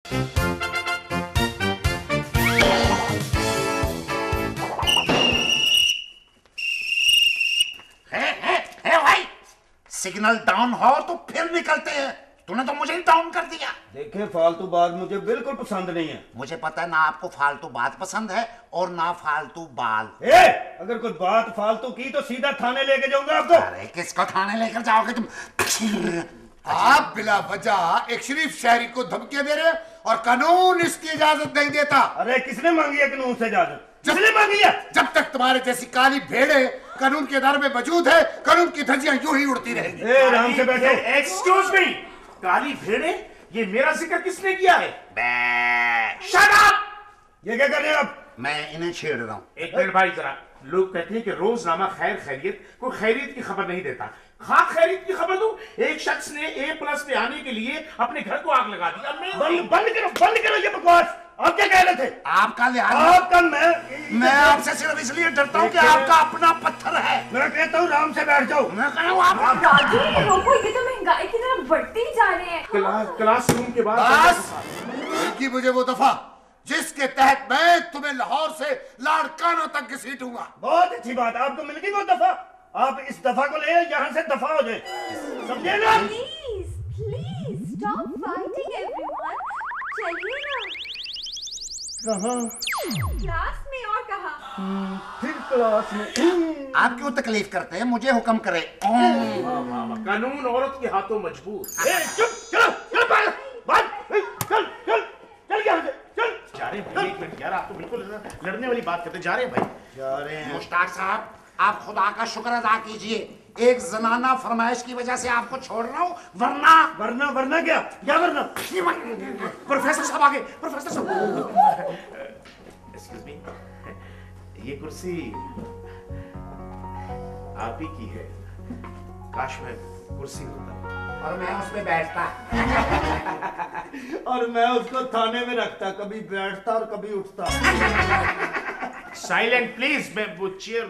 भाई, signal down हो तो फिर निकलते हैं। तूने तो मुझे ही डाउन कर दिया। देखिए, फालतू बात मुझे बिल्कुल पसंद नहीं है। मुझे पता है ना आपको फालतू बात पसंद है और ना फालतू बाल। अगर कोई बात फालतू की तो सीधा थाने लेके जाऊंगा आपको। अरे किसको थाने लेकर जाओगे तुम? आप बिला वजह एक शरीफ शहरी को धमकियां दे रहे हैं और कानून इसकी इजाजत नहीं देता। अरे किसने मांगी है कानून से इजाजत? किसने मांगी है? जब तक तुम्हारे जैसी काली भेड़े कानून के दायरे में मौजूद है, कानून की धज्जियां यूं ही उड़ती रहेंगी। आराम से बैठो। एक्सक्यूज मी, काली भेड़े, ये मेरा जिक्र किसने किया है? Shut up! ये क्या कर रहे हो आप? मैं इन्हें छेड़ रहा हूँ। एक मिनट भाई, जरा। लोग कहते हैं कि रोजनामा खैर खैरियत, कोई खैरियत की खबर नहीं देता। हाँ, खैरियत की खबर दूं? एक शख्स ने A+ पे आने के लिए अपने घर को आग लगा दी। बंद करो ये बकवास। आप क्या कह रहे थे? आपका लिहाज, आपका मैं आपसे सिर्फ इसलिए डरता हूँ कि आपका अपना पत्थर है। मैं कहता हूँ आराम से बैठ जाओ। मैं कह रहा हूँ आप राजू, रोको, ये तो महंगाई की तरफ बढ़ती ही जा रहे हैं। क्लासरूम के बाद बस की मुझे वो दफा जिसके तहत मैं तुम्हें लाहौर से लाड़काना तक घसीटूंगा। बहुत अच्छी बात, आपको मिल गई वो दफा। आप इस दफा को ले यहाँ से दफा हो जाए, समझे ना? Please please stop fighting everyone. चलिए ना। कहाँ? क्लास में और कहाँ? फिर क्लास में। आप क्यों तकलीफ करते हैं? मुझे हुक्म करे। कानून औरत के हाथों मजबूर। चुप, चलो चल चल चल चल यहाँ से चल। जा रहे हैं भाई, एक मिनट यार, आप तो बिल्कुल लड़ने वाली बात करते जा रहे हैं भाई। जा रहे हैं। मुश्ताक साहब, आप खुदा का शुक्र अदा कीजिए, एक जनाना फरमाइश की वजह से आपको छोड़ रहा हूँ, वरना क्या वरना? प्रोफेसर साहब आ गए। प्रोफेसर साहब, एक्सक्यूज मी, ये कुर्सी आप ही की है। काश मैं कुर्सी होता और मैं उसमें बैठता और मैं उसको थाने में रखता, कभी बैठता और कभी उठता। Silent please. मैं वो चेयर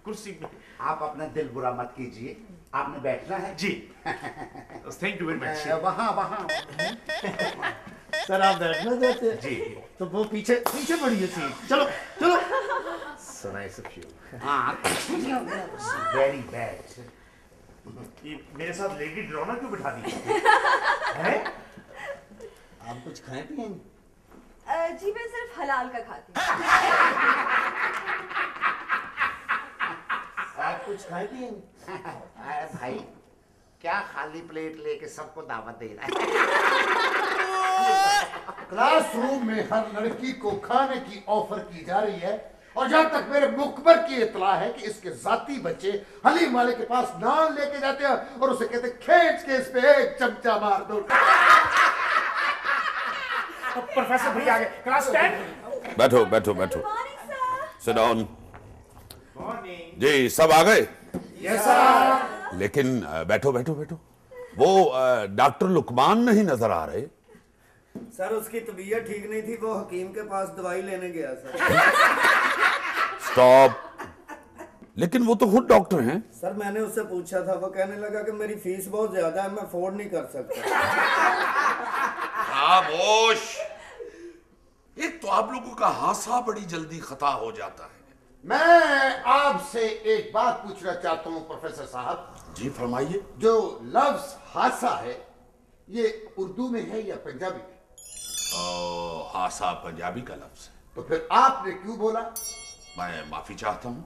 कुर्सी। आप अपना दिल बुरा मत कीजिए, आपने बैठना है जी। Thank you very much. वहाँ सर आप बैठना चाहते हैं? जी। तो वो पीछे बढ़िए सीट। चलो चलो। So nice of you. Very bad. ये मेरे साथ लेडी ड्रोना क्यों बिठा दी है? आप कुछ खाए पिए? जी मैं सिर्फ हलाल का खाती हूँ। आप कुछ खाए पिए? भाई क्या खाली प्लेट लेके सबको दावत दे रहा है? क्लासरूम में हर लड़की को खाने की ऑफर की जा रही है और जहां तक मेरे मुखबर की इतला है कि इसके जाती बच्चे हलीम वाले के पास नान लेके जाते हैं और उसे कहते हैं खींच के इस पे एक चमचा मार दो। प्रोफेसर भैया आ गए। क्लास 10। बैठो बैठो बैठो, सिट डाउन। जी सब आ गए? Yes sir. लेकिन बैठो बैठो बैठो, वो डॉक्टर लुकमान नहीं नजर आ रहे। सर उसकी तबीयत ठीक नहीं थी, वो हकीम के पास दवाई लेने गया सर। स्टॉप। लेकिन वो तो खुद डॉक्टर हैं। सर मैंने उससे पूछा था, वो कहने लगा कि मेरी फीस बहुत ज्यादा है, मैं अफोर्ड नहीं कर सकता। खामोश। एक तो आप लोगों का हासा बड़ी जल्दी खता हो जाता है। मैं आपसे एक बात पूछना चाहता हूँ प्रोफेसर साहब। जी फरमाइए। जो लफ्ज हासा है ये उर्दू में है या पंजाबी में? हासा पंजाबी का लफ्ज है। तो फिर आपने क्यों बोला? मैं माफी चाहता हूँ।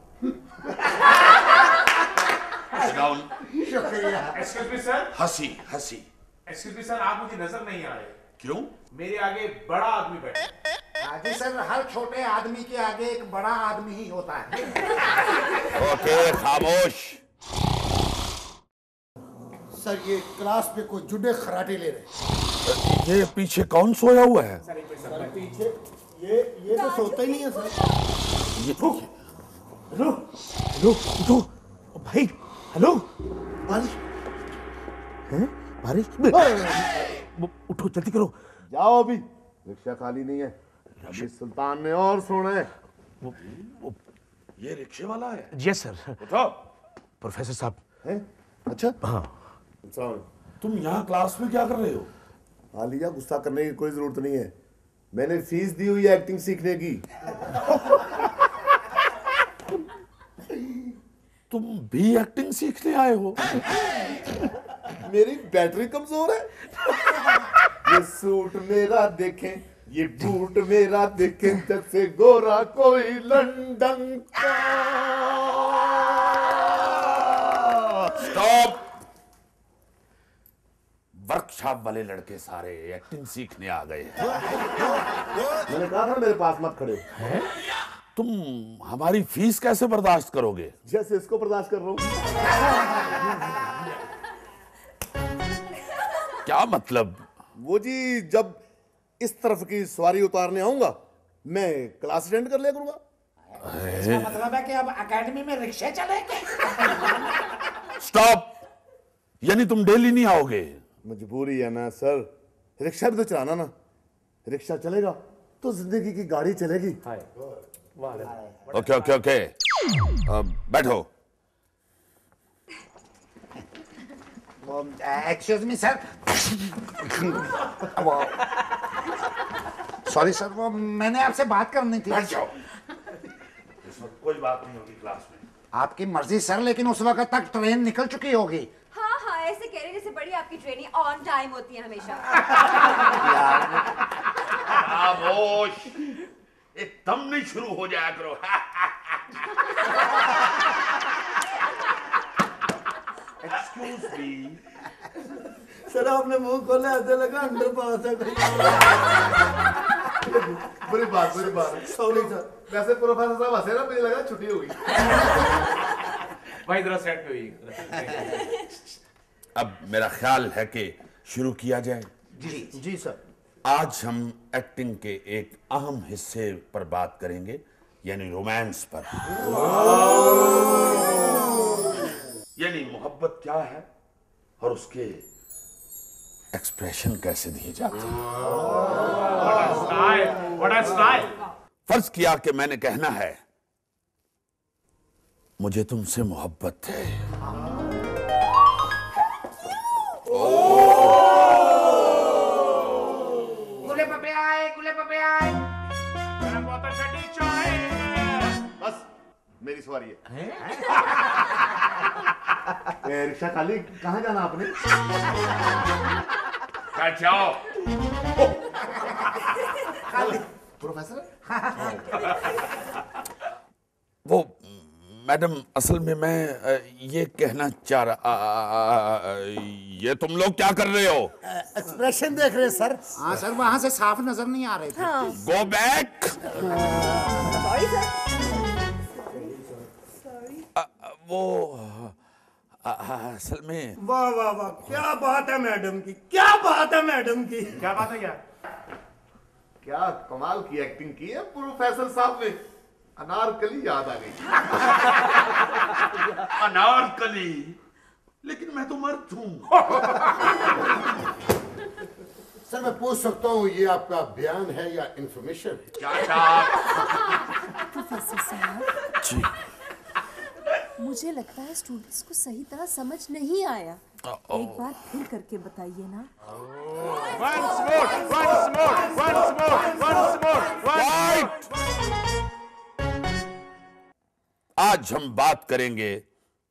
शुक्रिया। Excuse me sir. हंसी हंसी। एक्सक्यूज मी सर, आप मुझे नजर नहीं आ रहे। क्यों? मेरे आगे बड़ा आदमी बैठा। जी सर, हर छोटे आदमी के आगे एक बड़ा आदमी ही होता है। ओके खामोश। सर ये क्लास में कोई जुड़े खराटे ले रहे। ये पीछे कौन सोया हुआ है? सर पीछे ये तो सोता ही नहीं है सर। ये हेलो हेलो उठो भाई। हेलो बारिश हैं? बारिश? उठो जल्दी करो। जाओ अभी, रिक्शा खाली नहीं है। अभी सुल्तान ने और सोना है। ये रिक्शे वाला है? Yes sir. उठो। प्रोफेसर साहब। अच्छा हाँ। तुम यहाँ क्लास में क्या कर रहे हो? आलिया गुस्सा करने की कोई जरूरत नहीं है, मैंने फीस दी हुई है एक्टिंग सीखने की। तुम भी एक्टिंग सीखने आए हो? मेरी बैटरी कमजोर है। ये सूट मेरा देखें, ये बूट मेरा देखें, जग से गोरा कोई लंदन का। स्टॉप। वर्कशॉप वाले लड़के सारे एक्टिंग सीखने आ गए हैं। मैंने कहा था मेरे पास मत खड़े हो। तुम हमारी फीस कैसे बर्दाश्त करोगे? जैसे इसको बर्दाश्त कर रहा हूं। क्या मतलब? वो जी, जब इस तरफ की सवारी उतारने आऊंगा मैं क्लास अटेंड कर लिया करूंगा। इसका मतलब है कि अब एकेडमी में रिक्शे चलेंगे। स्टॉप। यानी तुम डेली नहीं आओगे? मजबूरी है ना सर, रिक्शा भी तो चलाना ना। रिक्शा चलेगा तो जिंदगी की गाड़ी चलेगी। ओके ओके ओके, बैठो। Excuse me sir. Sorry sir, वो मैंने आपसे बात करनी थी। कोई बात नहीं होगी क्लास में। आपकी मर्जी सर, लेकिन उस वक्त तक ट्रेन निकल चुकी होगी। हाँ हाँ, ऐसे कह रहे जैसे बड़ी आपकी ट्रेनिंग ऑन टाइम होती है हमेशा। खामोश, एकदम नहीं शुरू हो जाया करो। एक्सक्यूज मी सर, आपने मुंह खोला ऐसे लगा अंडर पास है। बुरी बात सॉरी सर। वैसे प्रोफेसर साहब हंसे ना, मुझे लगा छुट्टी होगी। भाई जरा सेट पे हुई। अब मेरा ख्याल है कि शुरू किया जाए। जी सर। आज हम एक्टिंग के एक अहम हिस्से पर बात करेंगे, यानी रोमांस पर। यानी मोहब्बत क्या है और उसके एक्सप्रेशन कैसे दिए जाते हैं। फर्ज किया कि मैंने कहना है मुझे तुमसे मोहब्बत है। गुले पपे आए, गुले पपे आए। गरम बोतल ठंडी चाय। बस मेरी सवारी है। रिक्शा खाली, कहाँ जाना आपने? बैठ जाओ। प्रोफेसर, वो मैडम, असल में मैं ये कहना चाह रहा, ये तुम लोग क्या कर रहे हो? एक्सप्रेशन देख रहे हैं सर। हाँ सर, वहां से साफ नजर नहीं आ रहे थे। Go back. Sorry sir. वो असल में वाह वाह वाह, क्या बात है मैडम की, क्या बात है मैडम की। क्या बात है? क्या कमाल की एक्टिंग की है प्रोफेसर साहब ने। अनारकली याद आ गई। अनारकली? लेकिन मैं तो मर्द हूं। सर, मैं पूछ सकता हूँ ये आपका बयान है या इंफॉर्मेशन? प्रोफेसर साहब जी, मुझे लगता है स्टूडेंट्स को सही तरह समझ नहीं आया। एक बार फिर करके बताइए ना। राइट। आज हम बात करेंगे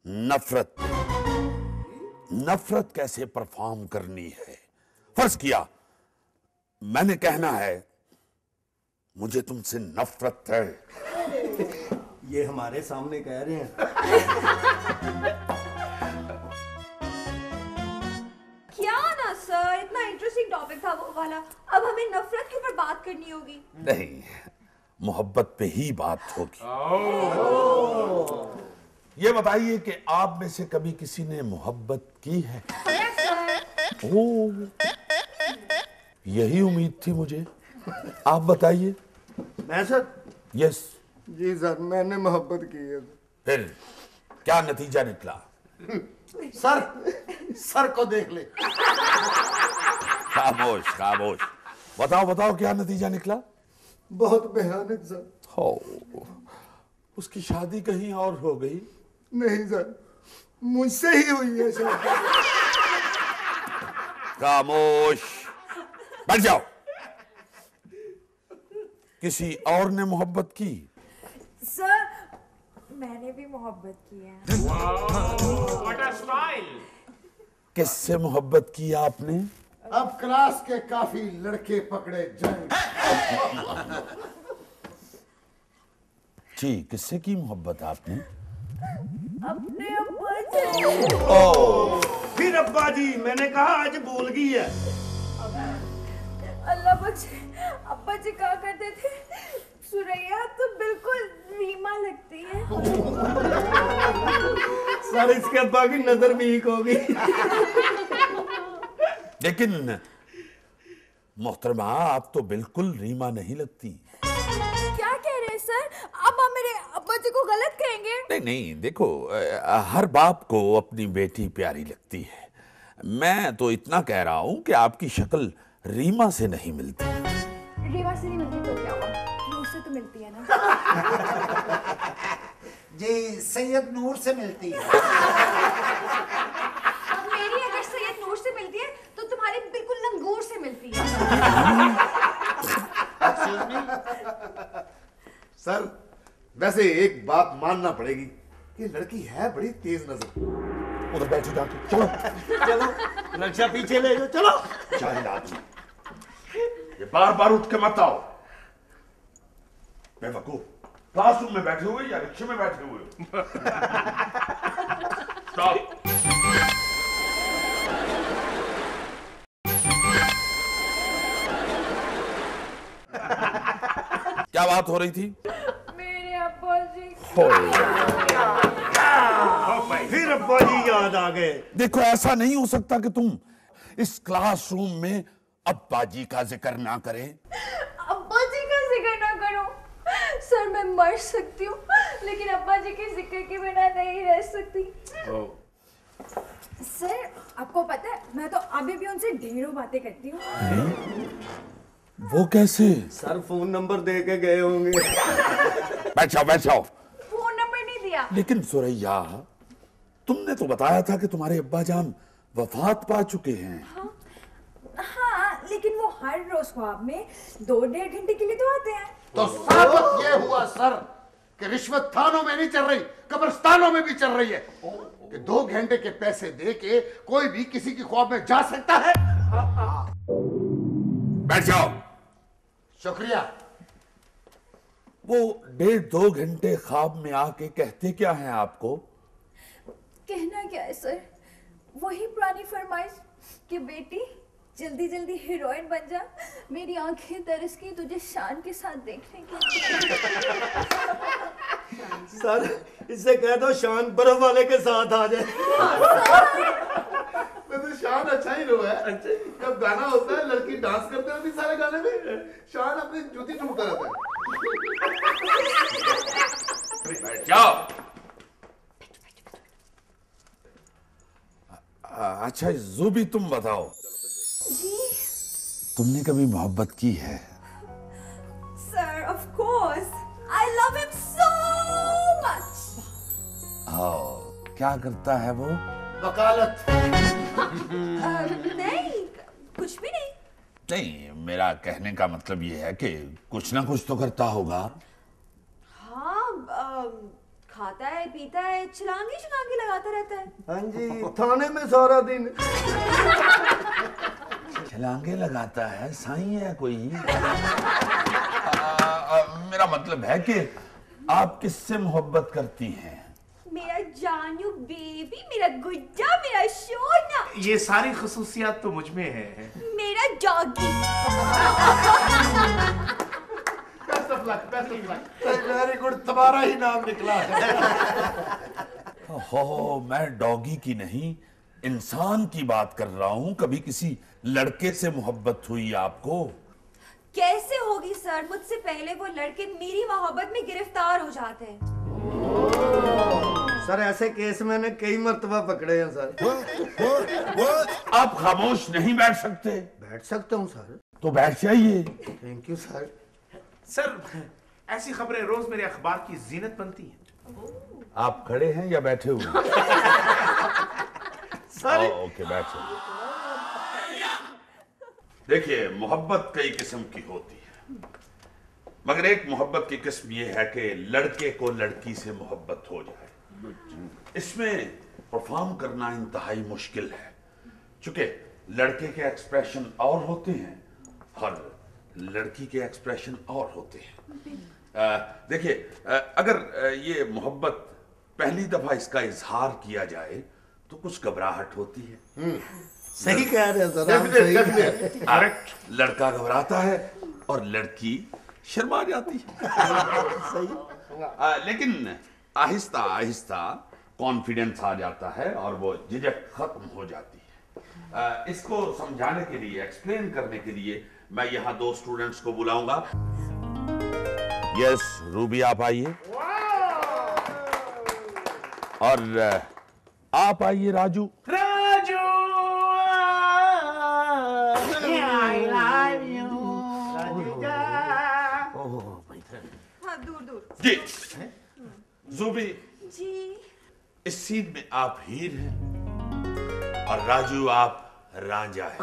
नफरत। नफरत कैसे परफॉर्म करनी है। फर्ज किया मैंने कहना है मुझे तुमसे नफरत है। ये हमारे सामने कह रहे हैं। क्या ना सर, इतना इंटरेस्टिंग टॉपिक था वो वाला। अब हमें नफरत के ऊपर बात करनी होगी। नहीं, मोहब्बत पे ही बात होगी। ये बताइए कि आप में से कभी किसी ने मोहब्बत की है? ओह, यही उम्मीद थी मुझे। आप बताइए। मैं सर? यस। जी सर, मैंने मोहब्बत की है। फिर क्या नतीजा निकला? सर को देख ले। खामोश खामोश। बताओ बताओ, क्या नतीजा निकला? बहुत भयानक सर। हो, उसकी शादी कहीं और हो गई? नहीं सर, मुझसे ही हुई है सर। खामोश। बैठ जाओ। किसी और ने मोहब्बत की? सर मैंने भी मोहब्बत की है। What a style. किससे मोहब्बत की आपने? अब क्लास के काफी लड़के पकड़े जाएंगे। जी, किससे की मोहब्बत आपने? अपने अब्बा से। फिर अब्बा जी मैंने कहा आज भूल गई है। अल्लाह बचे, अब्बा जी कहा करते थे सुरैया तो बिल्कुल रीमा लगती है। सर इसके अब्बा की नजर वीक हो गई। लेकिन मोहतरमा, आप तो बिल्कुल रीमा नहीं लगती। क्या कह रहे हैं सर? अब आप मेरे अब्बा जी को गलत कहेंगे? नहीं नहीं, देखो, हर बाप को अपनी बेटी प्यारी लगती है। मैं तो इतना कह रहा हूं कि आपकी शक्ल रीमा से नहीं मिलती। रीमा से नहीं मिलती तो क्या हुआ? नूर से तो मिलती है ना। जी सैयद नूर से मिलती है। मेरी अगर सैयद नूर से मिलती है तो तुम्हारी बिल्कुल लंगूर से मिलती है। सर वैसे एक बात मानना पड़ेगी कि लड़की है बड़ी तेज नजर। उधर बैठो जाके। चलो चलो रक्षा पीछे ले जाओ। चलो जाहिल आदमी, ये बार बार उठ के मत आओ। बेवकूफ, क्लासरूम में बैठे हुए या रिक्शे में बैठे हुए हो? स्टॉप। क्या बात हो रही थी? मेरे अब्बा जी। फिर अब्बा जी याद आ गए। देखो, ऐसा नहीं हो सकता कि तुम इस क्लासरूम में अब्बा जी का जिक्र ना करें। अब्बा जी का जिक्र ना करो सर, मैं मर सकती हूँ लेकिन अब्बा जी के जिक्र के बिना नहीं रह सकती। सर आपको पता है मैं तो अभी भी उनसे ढेरों बातें करती हूँ। वो कैसे? सर फोन नंबर दे के गए होंगे। बैठ जाओ, बैठ जाओ। फोन नंबर नहीं दिया। लेकिन सुरैया, तुमने तो बताया था कि तुम्हारे अब्बा जान वफात पा चुके हैं। हाँ लेकिन वो हर रोज ख्वाब में 2-1.5 घंटे के लिए तो आते हैं। तो साबित ये हुआ सर कि रिश्वत थानों में नहीं चल रही, कब्रिस्तानों में भी चल रही है कि 2 घंटे के पैसे दे के कोई भी किसी की ख्वाब में जा सकता है। बैठ जाओ। शुक्रिया। वो 1.5-2 घंटे ख्वाब में आके कहते क्या हैं आपको? कहना क्या है सर, वही पुरानी फरमाइश कि बेटी जल्दी जल्दी हीरोइन बन जा, मेरी आंखें तरस की तुझे शान के साथ देखने की। सर इससे कह दो शान बर्फ वाले के साथ आ जाए। वैसे शान अच्छा ही रो है। जब गाना होता है लड़की डांस करते हैं भी सारे गाने में, शान अपनी जूती ढूंढता रहता है। बैठ जाओ। अच्छा ज़ूबी, तुम बताओ, तुमने कभी मोहब्बत की है? Sir of course, I love him so much. क्या करता है वो? वकालत। नहीं कुछ भी नहीं। नहीं, मेरा कहने का मतलब ये है कि कुछ ना कुछ तो करता होगा। हाँ खाता है, पीता है, छलांगी लगाता रहता है। हाँ जी, थाने में सारा दिन छलांगे लगाता है। साईं है कोई? मेरा मतलब है कि आप किससे मोहब्बत करती हैं? मेरा जानू बेबी, मेरा गुड्डा, मेरा सोना, ये सारी खसूसियात तो मुझ में है। मेरा डॉगी। वेरी गुड, तुम्हारा ही नाम निकला है। हो, मैं डॉगी की नहीं, इंसान की बात कर रहा हूं। कभी किसी लड़के से मोहब्बत हुई आपको? कैसे होगी सर, मुझसे पहले वो लड़के मेरी मोहब्बत में गिरफ्तार हो जाते हैं। सर ऐसे केस मैंने कई मर्तबा पकड़े हैं सर। आप खामोश नहीं बैठ सकते? बैठ सकता हूँ सर। तो बैठ जाइए। Thank you sir. सर ऐसी खबरें रोज मेरे अखबार की जीनत बनती हैं। आप खड़े हैं या बैठे हुए? सर ओके, बैठ जाइए। देखिए, मोहब्बत कई किस्म की होती है, मगर एक मोहब्बत की किस्म यह है कि लड़के को लड़की से मोहब्बत हो जाए। इसमें परफॉर्म करना इंतहाई मुश्किल है, चूंकि लड़के के एक्सप्रेशन और होते हैं और लड़की के एक्सप्रेशन और होते हैं। देखिए, अगर ये मोहब्बत पहली दफा इसका इजहार किया जाए तो कुछ घबराहट होती है। सही कह रहे हैं सर, आप सही कह रहे हैं। लड़का घबराता है और लड़की शर्मा जाती है। लेकिन आहिस्ता आहिस्ता कॉन्फिडेंस आ जाता है और वो झिझक खत्म हो जाती है। इसको समझाने के लिए, एक्सप्लेन करने के लिए मैं यहाँ 2 स्टूडेंट्स को बुलाऊंगा। यस रूबी, आप आइए। और आप आइए राजू। राजू, हाँ, दूर दूर। जी जूबी, जी। इस सीन में आप हीर हैं और राजू आप रांझा हैं।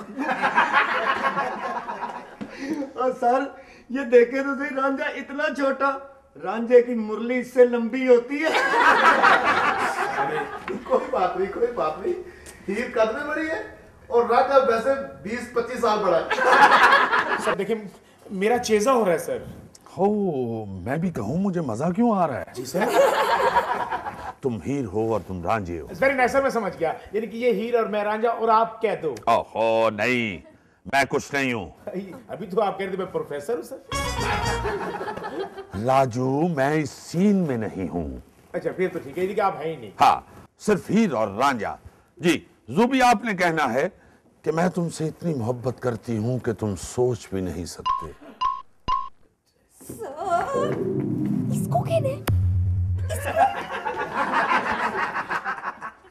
और सर ये देखे तो सही, रांझा इतना छोटा, रांझे की मुरली इससे लंबी होती है। कोई बात नहीं, कोई बात नहीं। हीर कद में बड़ी है और राजा वैसे 20-25 साल बड़ा है। सर देखिए, मेरा चेजा हो रहा है सर। हो, मैं भी कहूँ मुझे मजा क्यों आ रहा है। जी सर। तुम हीर हो और तुम रांझे हो। वेरी नाइस सर, मैं समझ गया। यानी कि ये हीर और मैं रांझा और आप कह दो। ओहो नहीं, मैं कुछ नहीं हूँ। अभी तो आप कह रहे थे मैं प्रोफेसर हूँ सर। राजू, मैं इस सीन में नहीं हूँ। अच्छा फिर तो ठीक है कि आप हैं ही नहीं। हाँ, सिर्फ हीर और रांझा। जी जूबी, आपने कहना है कि मैं तुमसे इतनी मोहब्बत करती हूँ कि तुम सोच भी नहीं सकते। सर, इसको कहने?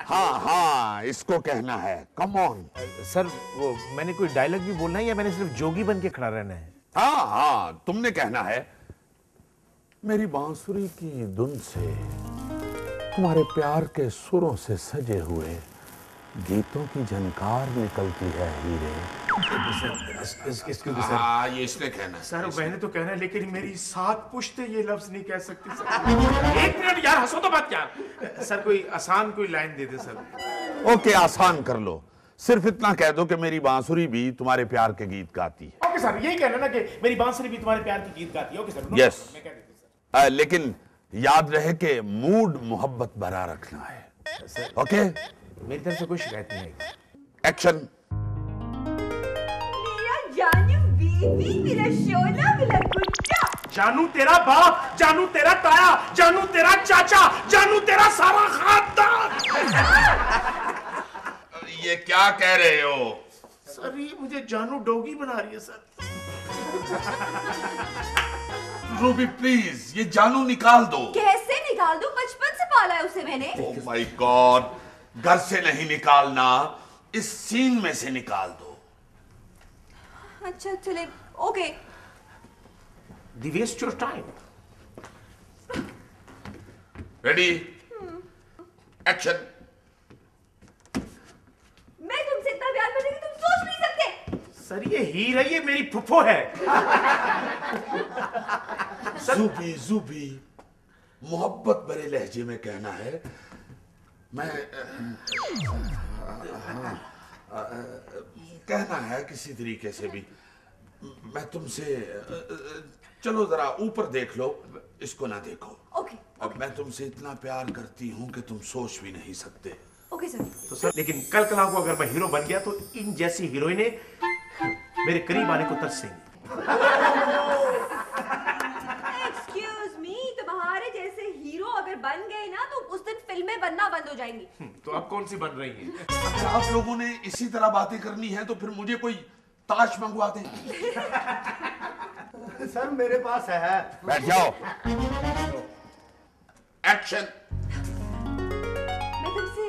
हाँ हाँ, इसको कहना है। Come on. सर वो मैंने कोई डायलॉग भी बोलना है या मैंने सिर्फ जोगी बन के खड़ा रहना है? हाँ हाँ, तुमने कहना है, मेरी बांसुरी की धुन से, तुम्हारे प्यार के सुरों से सजे हुए गीतों की झनकार निकलती है हीरे। हाँ, ये इसने कहना है। सर मैंने तो कहना है, लेकिन मेरी 7 पुश्तें ये लफ्ज नहीं कह सकती सर। 1 मिनट यार, हंसो तो मत यार। सर कोई आसान कोई लाइन दे दे सर। ओके, आसान कर लो। सिर्फ इतना कह दो कि मेरी बांसुरी भी तुम्हारे प्यार के गीत गाती है। ओके सर, यही कहना ना कि मेरी बांसुरी भी तुम्हारे प्यार की गीत गाती है। Okay sir. यस। मैं कह देता सर। लेकिन याद रहे कि मूड मोहब्बत भरा रखना है। ओके, मेरी तरफ से कोई शिकायत नहीं है। एक्शन। मेरा जानू बेबी, मेरा शोला, मेरा गुड्डा। जानू तेरा बाप, जानू तेरा ताया, जानू तेरा चाचा, जानू तेरा सारा खानदान। ये क्या कह रहे हो? सर ये मुझे जानू डोगी बना रही है सर। रूबी प्लीज, ये जानू निकाल दो। कैसे निकाल दूं? बचपन से पाला है उसे मैंने। ओह माय गॉड, घर से नहीं निकालना, इस सीन में से निकाल दो। अच्छा चले, okay. The waste your time. Ready, action. मैं तुमसे इतना प्यार करती हूं कि तुम सोच नहीं सकते। सर ये हीर है, ये मेरी फुफ्फो है। जूबी जूबी, मोहब्बत भरे लहजे में कहना है। मैं कहना है किसी तरीके से भी, मैं तुमसे, चलो जरा ऊपर देख लो, इसको ना देखो। ओके। अब मैं तुमसे इतना प्यार करती हूँ कि तुम सोच भी नहीं सकते। Okay sir. तो सर लेकिन कल कला को अगर मैं हीरो बन गया तो इन जैसी हीरोइनें मेरे करीब आने को तरसेंगी। एक्सक्यूज मी, तुम्हारे जैसे हीरो अगर बन गए ना तो उस दिन फिल्में बनना बंद हो जाएंगी। तो अब कौन सी बन रही हैं? अगर आप लोगों ने इसी तरह बातें करनी है तो फिर मुझे कोई ताश मंगवा दें। सर मेरे पास है। बैठ जाओ। एक्शन। मैं तुमसे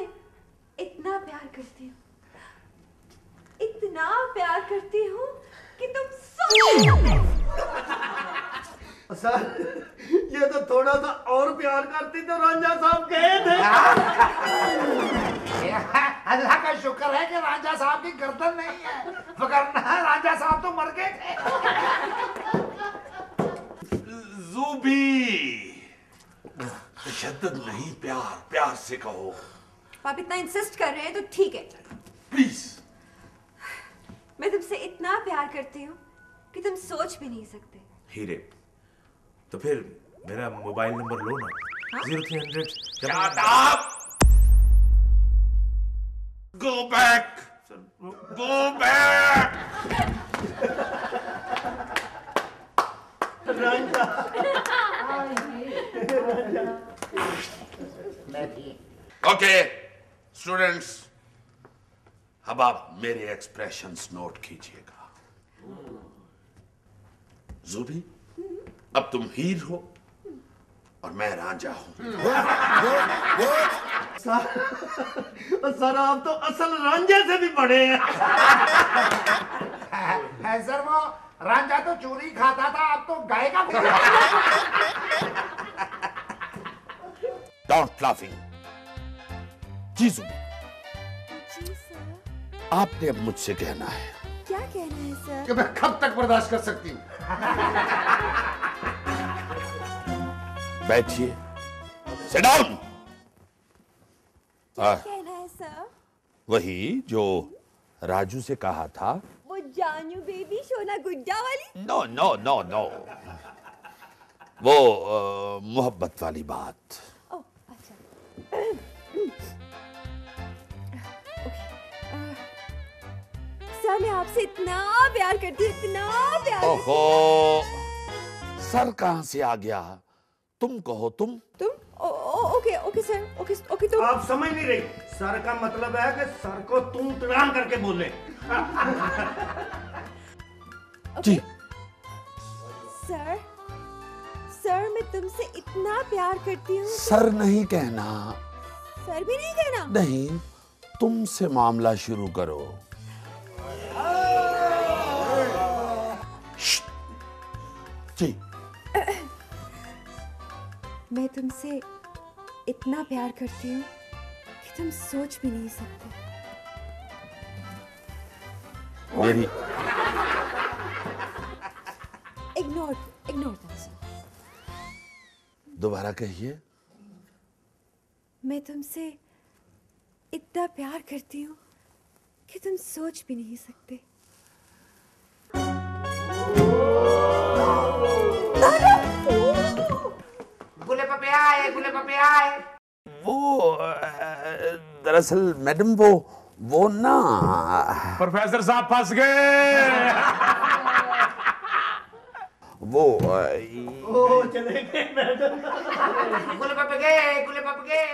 इतना प्यार करती हूँ, इतना प्यार करती हूँ कि तुम सर ये तो थोड़ा सा और प्यार करती तो रांझा साहब कहे थे। अल्लाह का शुक्र है कि रांझा साहब की गर्दन नहीं है, वरना रांझा साहब तो मर गए थे। ज़ूबी, तशद्दुद नहीं, प्यार प्यार से कहो। आप इतना इंसिस्ट कर रहे हैं तो ठीक है। प्लीज। मैं तुमसे इतना प्यार करती हूँ कि तुम सोच भी नहीं सकते। हीरे, तो फिर मेरा मोबाइल नंबर लो ना। 0300 Shut up! Go back! Go back! Ranjha okay students, अब आप मेरे एक्सप्रेशंस नोट कीजिएगा। ज़ूबी, अब तुम हीर हो और मैं रांझा हूं। सर आप तो असल रांझे से भी बड़े हैं। सर वो रांझा तो चूरी खाता था, अब तो गाय का डोंट लाफिंग। जी ज़ूबी, जी सर। आपने अब मुझसे कहना है। क्या कहना है सर? कि मैं कब तक बर्दाश्त कर सकती हूँ? बैठिए, सिट डाउन। क्या कहना है सर? वही जो राजू से कहा था। वो जानू बेबी सोना गुड्डा वाली? नो नो नो नो, वो मोहब्बत वाली बात। ओह अच्छा। सर मैं आपसे इतना प्यार करती हूँ, इतना प्यार। ओहो, सर कहां से आ गया? तुम कहो तुम। तुम? Okay okay sir, okay okay तुम। आप समझ नहीं रही, सर का मतलब है कि सर को तुम तड़ाम करके बोले। जी सर, सर मैं तुमसे इतना प्यार करती हूँ। सर नहीं कहना। सर भी नहीं कहना? नहीं, तुमसे मामला शुरू करो। जी। मैं तुमसे इतना प्यार करती हूँ कि तुम सोच भी नहीं सकते। मेरी इग्नोर दैट सर। दोबारा कहिए। मैं तुमसे इतना प्यार करती हूँ कि तुम सोच भी नहीं सकते। गुले पपे आए, गुले पपे आए। वो दरअसल मैडम वो ना। प्रोफेसर साहब फंस गए। वो ओ चले गए मैडम। गुले पपे गए, गुले पपे गए।